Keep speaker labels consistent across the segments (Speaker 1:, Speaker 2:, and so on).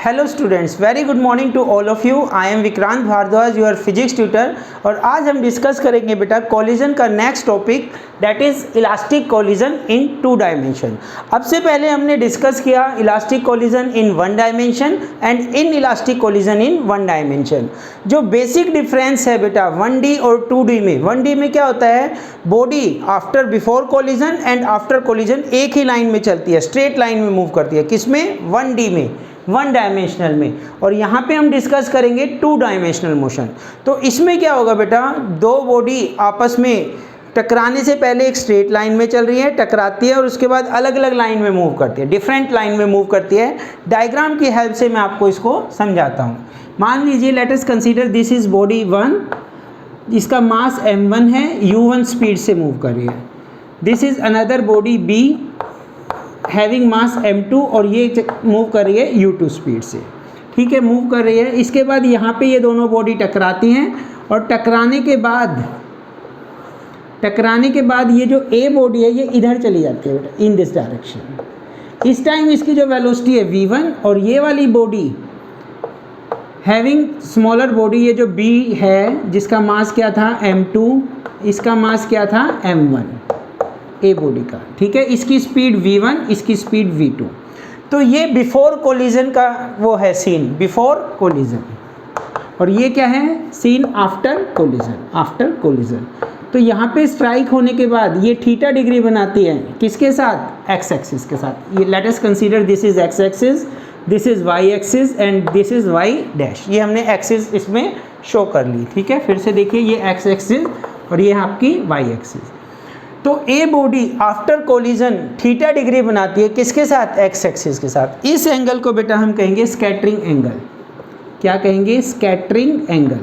Speaker 1: Hello students, very good morning to all of you. I am Vikrant Bhardwaj, your physics tutor. और आज हम discuss करेंगे बेटा कोलिजन का next topic, that is elastic collision in 2 dimension. अब से पहले हमने डिस्कस किया elastic collision in 1 dimension and inelastic collision in 1 dimension. जो बेसिक डिफरेंस है बेटा 1D और 2D में, 1D में क्या होता है, body after before collision and after collision एक ही लाइन में चलती है, स्ट्रेट लाइन में मूव करती है। किसमें? 1D में, 1 डायमेंशनल में। और यहाँ पे हम डिस्कस करेंगे 2 डायमेंशनल मोशन। तो इसमें क्या होगा बेटा, 2 बॉडी आपस में टकराने से पहले एक स्ट्रेट लाइन में चल रही है, टकराती है और उसके बाद अलग अलग लाइन में मूव करती है, डिफरेंट लाइन में मूव करती है। डायग्राम की हेल्प से मैं आपको इसको समझाता हूँ। मान लीजिए late us consider this is body 1, इसका मास m1 है, u1 स्पीड से मूव कर रही है। This is another body b having mass m2 और ये मूव कर रही है u2 स्पीड से। ठीक है, मूव कर रही है। इसके बाद यहाँ पे ये दोनों बॉडी टकराती हैं और टकराने के बाद ये जो a बॉडी है ये इधर चली जाती है बेटा, इन दिस डायरेक्शन। इस टाइम इसकी जो वेलोसिटी है v1 और ये वाली बॉडी हैविंग स्मॉलर बॉडी, ये जो b है जिसका मास क्या था m2, इसका मास क्या था m1, ए बॉडी का। ठीक है, इसकी स्पीड v1, इसकी स्पीड v2। तो ये बिफोर कोलिजन का वो है सीन, बिफोर कोलिजन। और ये क्या है, seen after collision, after collision. तो यहाँ पे स्ट्राइक होने के बाद ये थीटा डिग्री बनाती है, किसके साथ? एक्स एक्सिस के साथ। ये let us consider this is X axis, this is Y axis and this is Y dash. ये हमने एक्सिस इसमें शो कर ली। ठीक है, फिर से देखिए, ये एक्स एक्सिस और ये आपकी वाई एक्सिस। तो a body after collision theta degree बनाती है, किसके साथ? एक्स एक्सिस के साथ। इस एंगल को बेटा हम कहेंगे स्कैटरिंग एंगल। क्या कहेंगे? Scattering angle.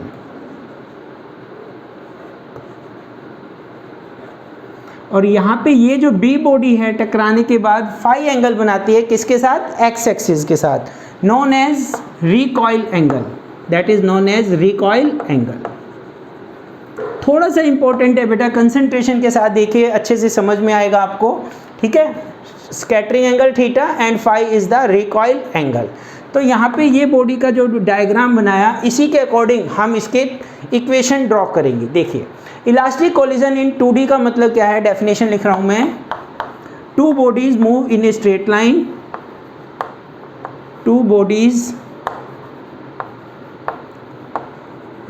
Speaker 1: और यहाँ पे ये जो बी बॉडी है टकराने के बाद फाई एंगल बनाती है, किसके साथ? एक्स एक्सिस के साथ, known as recoil angle. That is known as recoil angle. थोड़ा सा इंपॉर्टेंट है बेटा, कंसंट्रेशन के साथ देखिए, अच्छे से समझ में आएगा आपको। ठीक है, scattering angle theta and phi is the recoil angle. तो यहाँ पे ये बॉडी का जो डायग्राम बनाया, इसी के अकॉर्डिंग हम इसके इक्वेशन ड्रॉ करेंगे। देखिए, इलास्टिक कोलिजन इन 2D का मतलब क्या है, डेफिनेशन लिख रहा हूँ मैं। 2 bodies move in a straight line, 2 bodies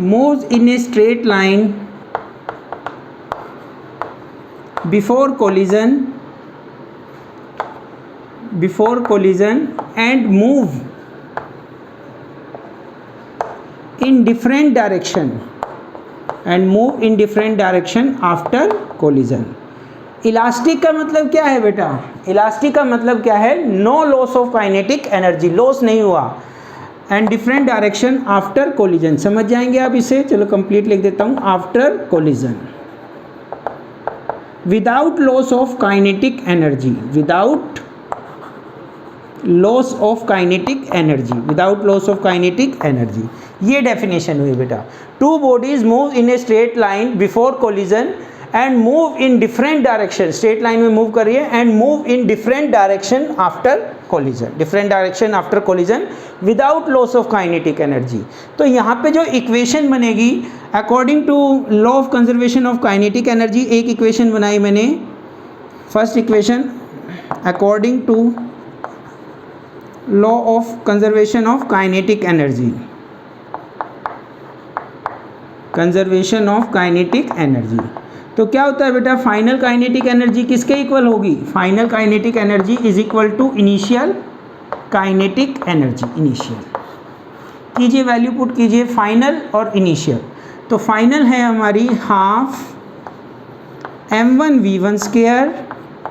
Speaker 1: moves in a straight line before collision and move in different direction after collision। Elastic का मतलब क्या है बेटा? इलास्टिक का मतलब क्या है? No loss of kinetic energy, loss नहीं हुआ, and different direction after collision. समझ जाएंगे आप इसे? चलो कंप्लीट लिख देता हूँ। After collision without loss of kinetic energy, without loss of kinetic energy, without loss of kinetic energy. ये डेफिनेशन हुई बेटा। 2 bodies move in a straight line before collision and move in different direction, straight line में move कर रही है, and move in different direction after collision, different direction after collision without loss of kinetic energy. तो यहाँ पे जो equation बनेगी according to law of conservation of kinetic energy, एक इक्वेशन बनाई मैंने। First equation according to law of conservation of kinetic energy, conservation of kinetic energy. तो क्या होता है बेटा, फाइनल काइनेटिक एनर्जी किसके इक्वल होगी? Final kinetic energy is equal to initial kinetic energy. Initial कीजिए, वैल्यू पुट कीजिए, फाइनल और इनिशियल। तो फाइनल है हमारी half m1 v1 square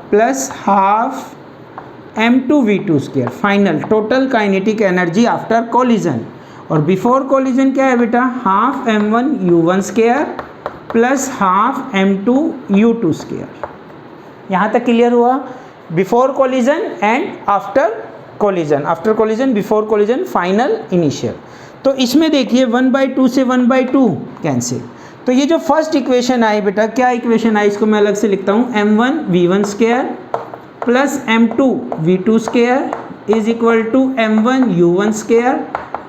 Speaker 1: plus half m2 v2 square, final total kinetic energy after collision. और before collision क्या है बेटा? Half m1 u1 square plus half m2 u2 square. यहाँ तक क्लियर हुआ? Before collision and after collision, after collision, before collision, final, initial. तो इसमें देखिए 1/2 से 1/2 कैंसिल। तो ये जो फर्स्ट इक्वेशन आई बेटा, क्या इक्वेशन आई, इसको मैं अलग से लिखता हूँ। m1 v1 square plus m2 v2 square is equal to m1 u1 square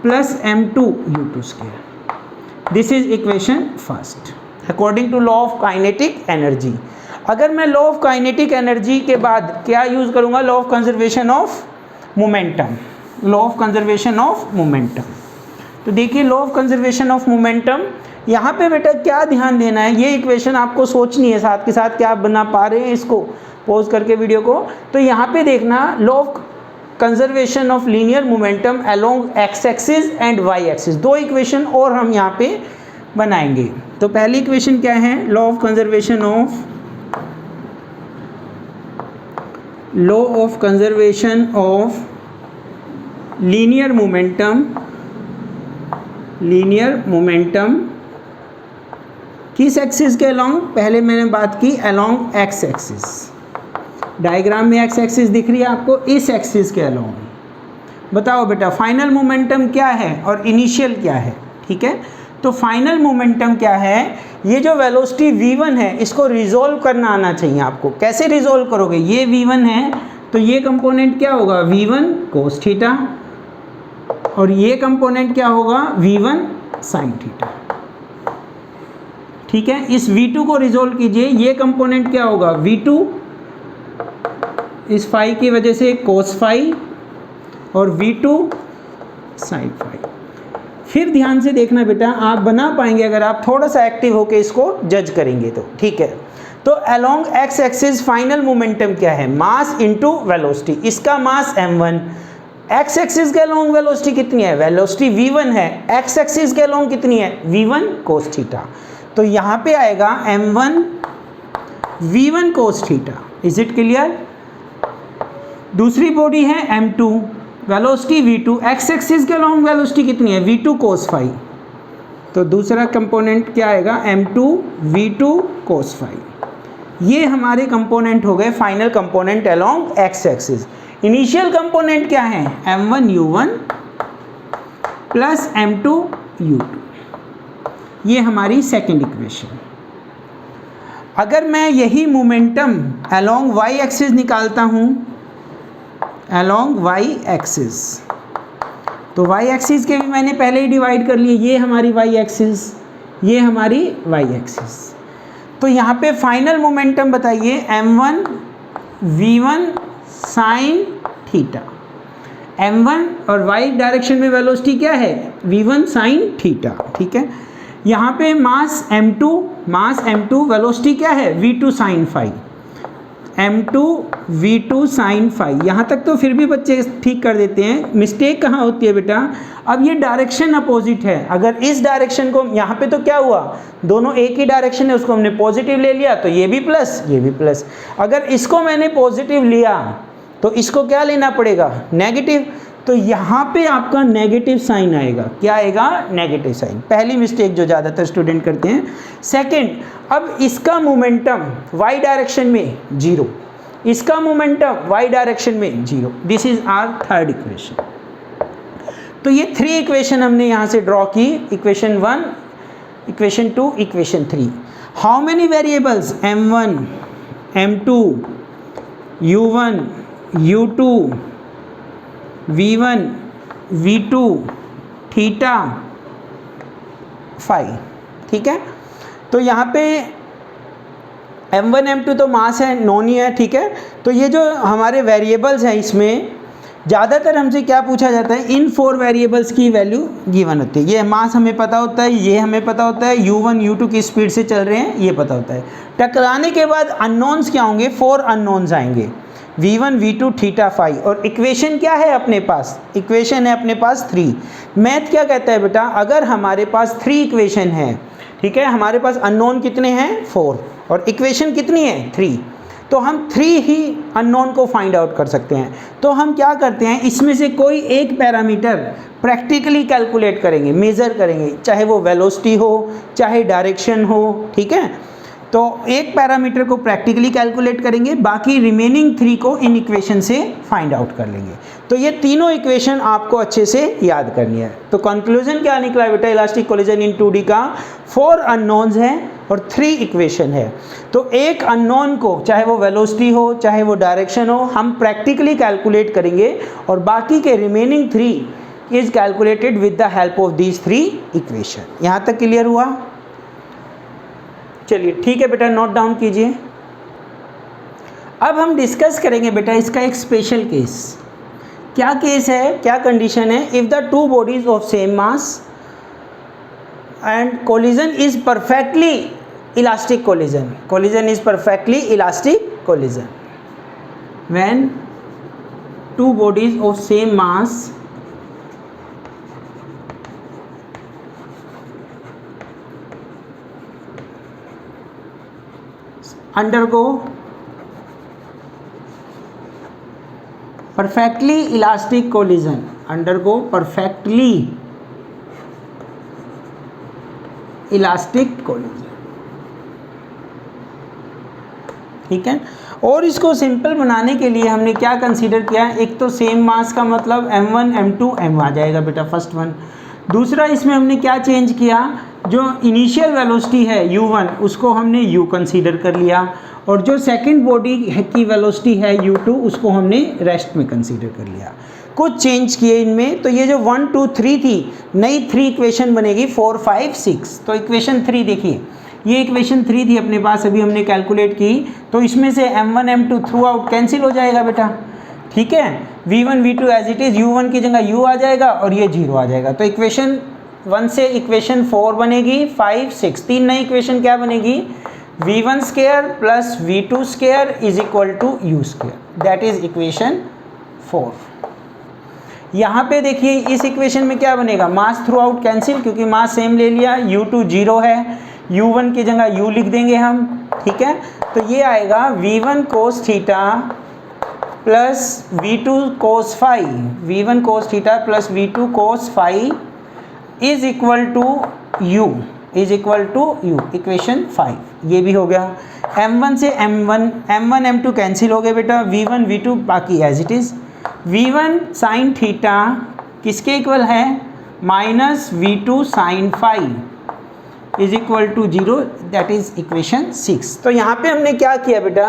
Speaker 1: plus m2 u2 square. This is equation first according to law of kinetic energy. अगर मैं लॉ ऑफ काइनेटिक एनर्जी के बाद क्या use करूंगा, law of conservation of momentum, law of conservation of momentum. तो देखिए law of conservation of momentum, यहाँ पे बेटा क्या ध्यान देना है, ये इक्वेशन आपको सोचनी है साथ के साथ, क्या आप बना पा रहे हैं इसको पॉज करके वीडियो को। तो यहाँ पे देखना law of conservation of linear momentum along X axis and Y axis, दो इक्वेशन और हम यहाँ पे बनाएंगे। तो पहली इक्वेशन क्या है, law of conservation of linear momentum किस एक्सिस के अलोंग, पहले मैंने बात की अलोंग एक्स एक्सिस, डायग्राम में एक्स एक्सिस दिख रही है आपको, इस एक्सिस के अलोंग। बताओ बेटा फाइनल मोमेंटम क्या है और इनिशियल क्या है, ठीक है। तो फाइनल मोमेंटम क्या है, ये जो वेलोसिटी v1 है इसको रिजोल्व करना आना चाहिए आपको। कैसे रिजोल्व करोगे, ये v1 है तो ये कंपोनेंट क्या होगा, v1 cos थीटा, और ये कंपोनेंट क्या होगा, v1 sin थीटा, ठीक है। इस v2 को रिजोल्व कीजिए, ये कंपोनेंट क्या होगा, v2 इस फाई की वजह से cos फाई और v2 sin फाई। फिर ध्यान से देखना बेटा, आप बना पाएंगे अगर आप थोड़ा सा एक्टिव होकर इसको जज करेंगे तो, ठीक है। तो along X axis final momentum क्या है, मास इनटू वेलोसिटी। इसका मास m1, एक्स एक्सिस के अलोंग वेलोसिटी कितनी है, वेलोसिटी v1 है, एक्स एक्सिस के अलोंग कितनी है, v1 cos थीटा। तो यहाँ पे आएगा m1 v1 cos theta. Is it clear. दूसरी बॉडी है m2, velocity v2, x axis के अलोंग वेलोसिटी कितनी है, v2 cos फाई। तो दूसरा कंपोनेंट क्या आएगा, m2 v2 cos फाई। ये हमारे कंपोनेंट हो गए final component along X axis. Initial component क्या है, m1 u1 plus m2 u2, ये हमारी सेकेंड इक्वेशन। अगर मैं यही मोमेंटम अलोंग वाई एक्सिस निकालता हूँ, अलोंग वाई एक्सिस, तो वाई एक्सिस के भी मैंने पहले ही डिवाइड कर लिए, ये हमारी वाई एक्सिस, ये हमारी वाई एक्सिस। तो यहाँ पे फाइनल मोमेंटम बताइए, m1 v1 sin theta, m1 और y डायरेक्शन में वेलोसिटी क्या है, v1 sin थीटा, ठीक है। यहाँ पे मास m2 वेलोसिटी क्या है, v2 sin phi, m2 v2 sin phi. यहाँ तक तो फिर भी बच्चे ठीक कर देते हैं, मिस्टेक कहाँ होती है बेटा, अब ये डायरेक्शन अपोजिट है। अगर इस डायरेक्शन को, यहाँ पे तो क्या हुआ, दोनों एक ही डायरेक्शन है, उसको हमने पॉजिटिव ले लिया तो ये भी प्लस, ये भी प्लस। अगर इसको मैंने पॉजिटिव लिया तो इसको क्या लेना पड़ेगा, नेगेटिव। तो यहाँ पे आपका नेगेटिव साइन आएगा, क्या आएगा, नेगेटिव साइन। पहली मिस्टेक जो ज़्यादातर स्टूडेंट करते हैं। सेकंड, अब इसका मोमेंटम वाई डायरेक्शन में 0, इसका मोमेंटम वाई डायरेक्शन में 0। This is our third equation. तो ये 3 इक्वेशन हमने यहाँ से ड्रॉ की, equation 1, equation 2, equation 3। How many variables, m1 m2 u1 u2 v1 v2 theta phi, ठीक है। तो यहाँ पे m1 m2 तो मास है, नॉन ही है, ठीक है। तो ये जो हमारे वेरिएबल्स हैं, इसमें ज़्यादातर हमसे क्या पूछा जाता है, इन 4 वेरिएबल्स की वैल्यू गिवन होती है। ये मास हमें पता होता है, ये हमें पता होता है, u1 u2 की स्पीड से चल रहे हैं, ये पता होता है। टकराने के बाद अननोन्स क्या होंगे, 4 अननोन्स आएंगे, v1 v2 थीटा फाई। और इक्वेशन क्या है अपने पास, इक्वेशन है अपने पास 3। मैथ क्या कहता है बेटा, अगर हमारे पास 3 इक्वेशन है, ठीक है, हमारे पास अननोन कितने हैं, 4, और इक्वेशन कितनी है, 3, तो हम 3 ही अननोन को फाइंड आउट कर सकते हैं। तो हम क्या करते हैं, इसमें से कोई एक पैरामीटर प्रैक्टिकली कैलकुलेट करेंगे, मेज़र करेंगे, चाहे वो वेलोसिटी हो, चाहे डायरेक्शन हो, ठीक है। तो एक पैरामीटर को प्रैक्टिकली कैलकुलेट करेंगे, बाकी रिमेनिंग 3 को इन इक्वेशन से फाइंड आउट कर लेंगे। तो ये तीनों इक्वेशन आपको अच्छे से याद करनी है। तो कंक्लूजन क्या निकला बेटा, इलास्टिक कोलिजन इन 2D का 4 अननोन्स हैं और 3 इक्वेशन है। तो एक अननोन को, चाहे वो वेलोसिटी हो चाहे वो डायरेक्शन हो, हम प्रैक्टिकली कैलकुलेट करेंगे और बाकी के remaining 3 is calculated with the help of these 3 equation. यहाँ तक क्लियर हुआ? चलिए ठीक है बेटा, नोट डाउन कीजिए। अब हम डिस्कस करेंगे बेटा इसका एक स्पेशल केस। क्या केस है, क्या कंडीशन है? If the 2 bodies of same mass and collision is perfectly elastic collision is perfectly elastic collision when 2 bodies of same mass undergo perfectly elastic collision, undergo perfectly elastic collision. ठीक है, और इसको simple बनाने के लिए हमने क्या कंसीडर किया? एक तो सेम मास का मतलब m1 m2 m आ जाएगा बेटा, फर्स्ट वन। दूसरा इसमें हमने क्या चेंज किया? जो इनिशियल वेलोसिटी है u1 उसको हमने u कंसीडर कर लिया, और जो सेकंड बॉडी की वेलोसिटी है u2 उसको हमने रेस्ट में कंसीडर कर लिया। कुछ चेंज किए इनमें, तो ये जो 1 2 3 थी, नई 3 इक्वेशन बनेगी 4 5 6। तो इक्वेशन 3 देखिए, ये इक्वेशन 3 थी अपने पास, अभी हमने कैलकुलेट की, तो इसमें से m1 m2 through out cancel हो जाएगा बेटा। ठीक है, v1 v2 as it is, u1 की जगह u आ जाएगा और ये 0 आ जाएगा। तो इक्वेशन 1 से इक्वेशन 4 बनेगी, 5 6, 3 नई इक्वेशन क्या बनेगी? v1 square plus v2 square is equal to u square, that is equation 4। यहाँ पे देखिए इस इक्वेशन में क्या बनेगा? मास थ्रू आउट कैंसिल, क्योंकि मास सेम ले लिया, u2 0 है, u1 की जगह u लिख देंगे हम। ठीक है, तो ये आएगा v1 cos theta plus v2 cos phi, v1 cos theta plus v2 cos phi is equal to u, is equal to u, equation 5। ये भी हो गया। m1 से m1 m2 कैंसिल हो गए बेटा, v1 v2 बाकी as it is. v1 sine theta किसके इक्वल है? Minus v2 sine phi is equal to 0, that is equation 6। तो यहाँ पे हमने क्या किया बेटा?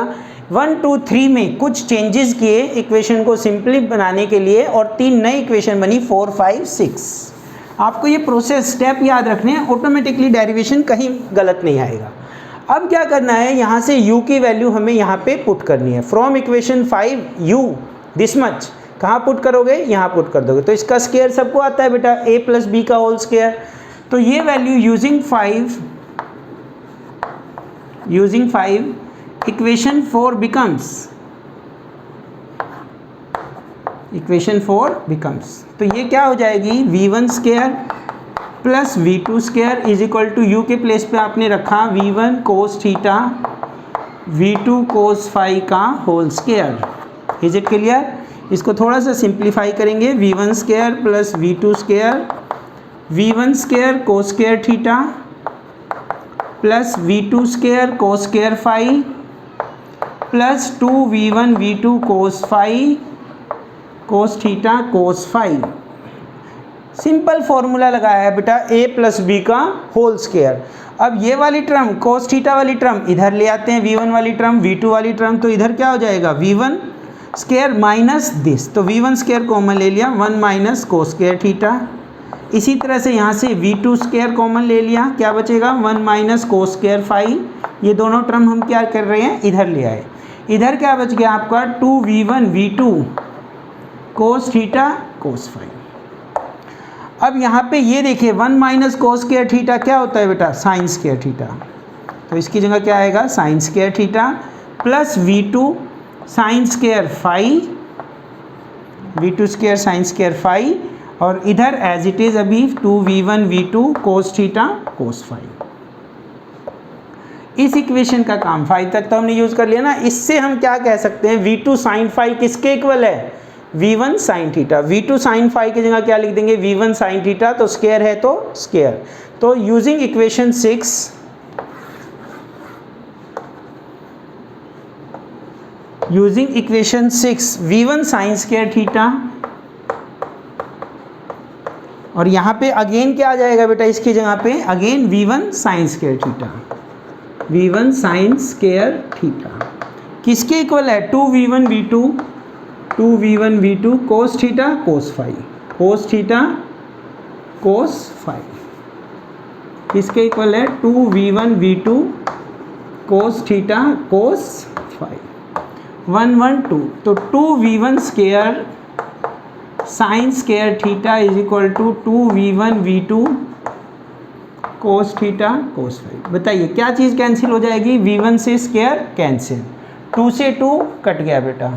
Speaker 1: 1 2 3 में कुछ चेंजेस किए इक्वेशन को सिंपली बनाने के लिए, और 3 नई इक्वेशन बनी 4 5 6। आपको ये प्रोसेस स्टेप याद रखने हैं, ऑटोमेटिकली डेरिवेशन कहीं गलत नहीं आएगा। अब क्या करना है, यहाँ से u की वैल्यू हमें यहाँ पे पुट करनी है। From equation 5 u this much कहाँ पुट करोगे? यहाँ पुट कर दोगे। तो इसका स्क्वायर सबको आता है बेटा, a प्लस बी का होल स्क्वायर। तो ये वैल्यू यूजिंग 5 इक्वेशन 4 बिकम्स, तो ये क्या हो जाएगी? v1 square plus v2 square is equal to u के प्लेस पे आपने रखा v1 cos theta v2 cos phi का whole square. Is it clear? इसको थोड़ा सा सिंप्लीफाई करेंगे, v1 square plus v2 square, v1 square cos square theta plus v2 square cos square phi plus 2v1 v2 cos phi cos theta cos phi. Simple formula लगाया है बेटा a plus B का whole square. अब ये वाली term cos theta वाली term इधर ले आते हैं, v1 वाली टर्म v2 वाली टर्म, तो इधर क्या हो जाएगा? v1 स्क्वायर माइनस दिस, तो v1 स्क्वायर कॉमन ले लिया, 1 माइनस कोस स्क्वायर थीटा। इसी तरह से यहाँ से v2 स्क्वायर कॉमन ले लिया, क्या बचेगा? 1 माइनस कोस स्क्वायर फाई। ये दोनों टर्म हम क्या कर रहे हैं? इधर ले आए। इधर क्या बच गया आपका? 2v1 v2 cos theta cos phi. अब यहाँ पे ये देखिए 1 माइनस कोस स्क्वायर थीटा क्या होता है बेटा? Sine square theta. तो इसकी जगह क्या आएगा? Sine square theta plus v2 sine square phi, v2 square sine square phi, और इधर एज इट इज़ अभी 2v1 v2 cos theta cos phi. इस इक्वेशन का काम 5 तक तो हमने यूज़ कर लिया ना। इससे हम क्या कह सकते हैं? v2 साइन फाई किसके इक्वल है? v1 sine theta. v2 sine phi की जगह क्या लिख देंगे? v1 साइन थीटा, तो स्क्वायर है तो स्क्वायर। तो using equation 6 using equation 6 v1 sine square theta, और यहाँ पे अगेन क्या आ जाएगा बेटा? इसकी जगह पे again v1 sine square theta. v1 sine square theta किसके इक्वल है 2v1 v2 2v1 v2 cos theta cos phi cos theta cos phi किसके इक्वल है 2v1 v2 cos theta cos phi 1 1 2 तो 2v1 square sine square theta is equal to 2v1 v2 cos theta cos phi. बताइए क्या चीज़ cancel हो जाएगी, v1 से square cancel, 2 से 2 cut गया बेटा।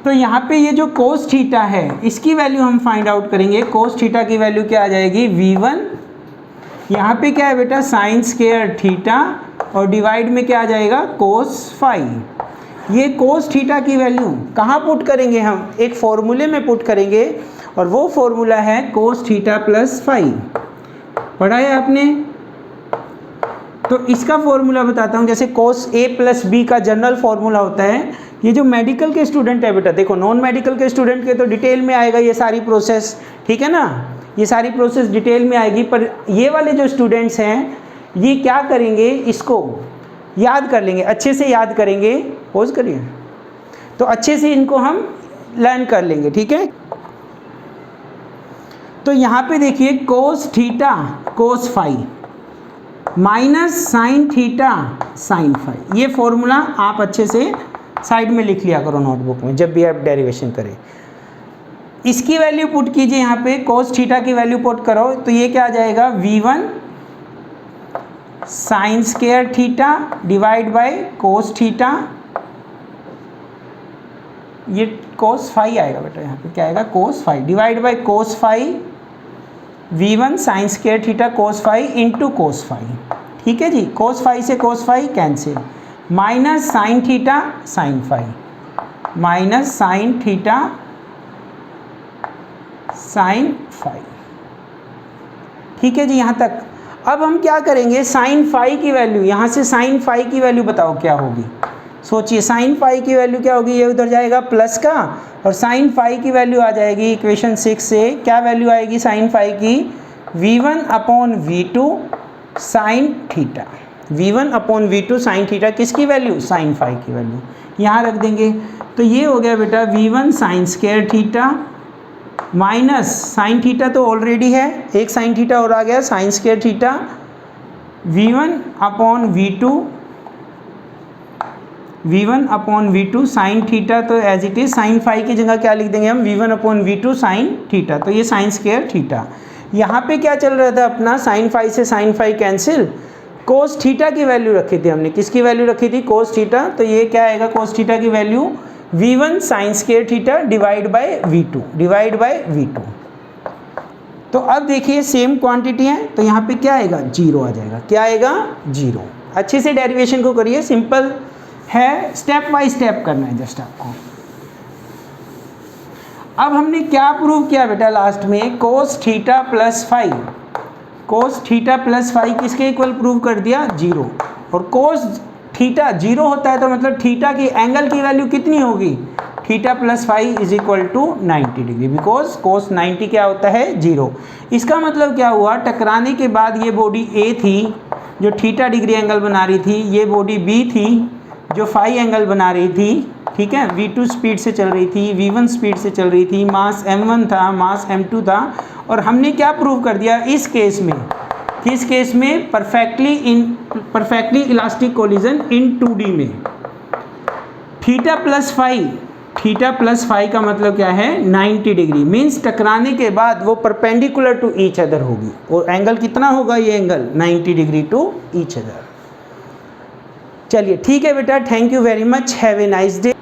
Speaker 1: तो यहाँ पे ये जो कोस थीटा है इसकी वैल्यू हम फाइंड आउट करेंगे। कोस थीटा की वैल्यू क्या आ जाएगी v1, यहाँ पे क्या है बेटा साइन स्क्वायर थीटा और डिवाइड में क्या आ जाएगा कोस फाई। ये कोस थीटा की वैल्यू कहाँ पुट करेंगे, हम एक फॉर्मूले में पुट करेंगे और वो फॉर्मूला है कोस थीटा प्लस फाई। पढ़ा है आपने? तो इसका फॉर्मूला बताता हूँ। जैसे कोस ए प्लस बी का जनरल फॉर्मूला होता है। ये जो मेडिकल के स्टूडेंट है बेटा, देखो नॉन मेडिकल के स्टूडेंट के तो डिटेल में आएगा ये सारी प्रोसेस, ठीक है ना, ये सारी प्रोसेस डिटेल में आएगी। पर ये वाले जो स्टूडेंट्स हैं ये क्या करेंगे, इसको याद कर लेंगे, अच्छे से याद करेंगे। पोज करिए, तो अच्छे से इनको हम लर्न कर लेंगे, ठीक है। तो यहाँ पे देखिए cos theta cos phi minus sine theta sine phi, ये फॉर्मूला आप अच्छे से साइड में लिख लिया करो नोटबुक में जब भी आप डेरिवेशन करें। इसकी वैल्यू पुट कीजिए, यहाँ पे कोस थीटा की वैल्यू पुट करो तो ये क्या आ जाएगा v1 sine square theta divide by cos theta, ये कोस फाई आएगा बेटा, यहाँ पे क्या आएगा cos phi divide by cos phi v1 sine square theta cos phi into cos phi, ठीक है जी। कोस फाई से cos phi cancel, minus sine theta sine phi minus sine theta sine phi, ठीक है जी यहाँ तक। अब हम क्या करेंगे, साइन फाई की वैल्यू, यहाँ से साइन फाई की वैल्यू बताओ क्या होगी, सोचिए। साइन फाई की वैल्यू क्या होगी, ये उधर जाएगा प्लस का और साइन फाई की वैल्यू आ जाएगी इक्वेशन 6 से, क्या वैल्यू आएगी साइन फाई की v1 upon v2 sine theta, v1 upon v2 sine theta किसकी वैल्यू, साइन फाई की वैल्यू यहाँ रख देंगे। तो ये हो गया बेटा v1 sine square theta minus sine theta तो ऑलरेडी है, एक साइन थीटा और आ गया sine square theta, v1 upon v2 sine theta, तो as it is sine phi की जगह क्या लिख देंगे हम v1 upon v2 sine theta, तो ये साइन स्क्वायर थीटा। यहाँ पे क्या चल रहा था अपना, साइन फाई से sine phi cancel, cos theta की वैल्यू रखी थी हमने, किसकी वैल्यू रखी थी कोस थीटा, तो ये क्या आएगा कोस थीटा की value v1 sine square theta divide bye v2। तो अब देखिए सेम क्वांटिटी है तो यहाँ पे क्या आएगा, जीरो आ जाएगा, क्या आएगा जीरो। अच्छे से डेरिवेशन को करिए, सिंपल है, स्टेप बाय स्टेप करना है जस्ट आपको। अब हमने क्या प्रूव किया बेटा लास्ट में, cos theta plus phi, cos theta plus phi किसके इक्वल प्रूव कर दिया, जीरो। और कोस थीटा जीरो होता है तो मतलब थीटा की एंगल की वैल्यू कितनी होगी, theta plus phi is equal to 90 degree, because cos 90 क्या होता है, जीरो। इसका मतलब क्या हुआ, टकराने के बाद ये बॉडी ए थी जो थीटा डिग्री एंगल बना रही थी, ये बॉडी बी थी जो फाई एंगल बना रही थी, ठीक है। v2 स्पीड से चल रही थी, v1 स्पीड से चल रही थी, मास m1 था, मास m2 था। और हमने क्या प्रूव कर दिया इस केस में, किस केस में, परफेक्टली इलास्टिक कोलिजन इन 2D में। थीटा प्लस फाई का मतलब क्या है, 90 डिग्री, मीन्स टकराने के बाद वो परपेंडिकुलर टू ईच अदर होगी। और एंगल कितना होगा, ये angle 90 degree to each other. चलिए ठीक है बेटा, thank you very much, have a nice day.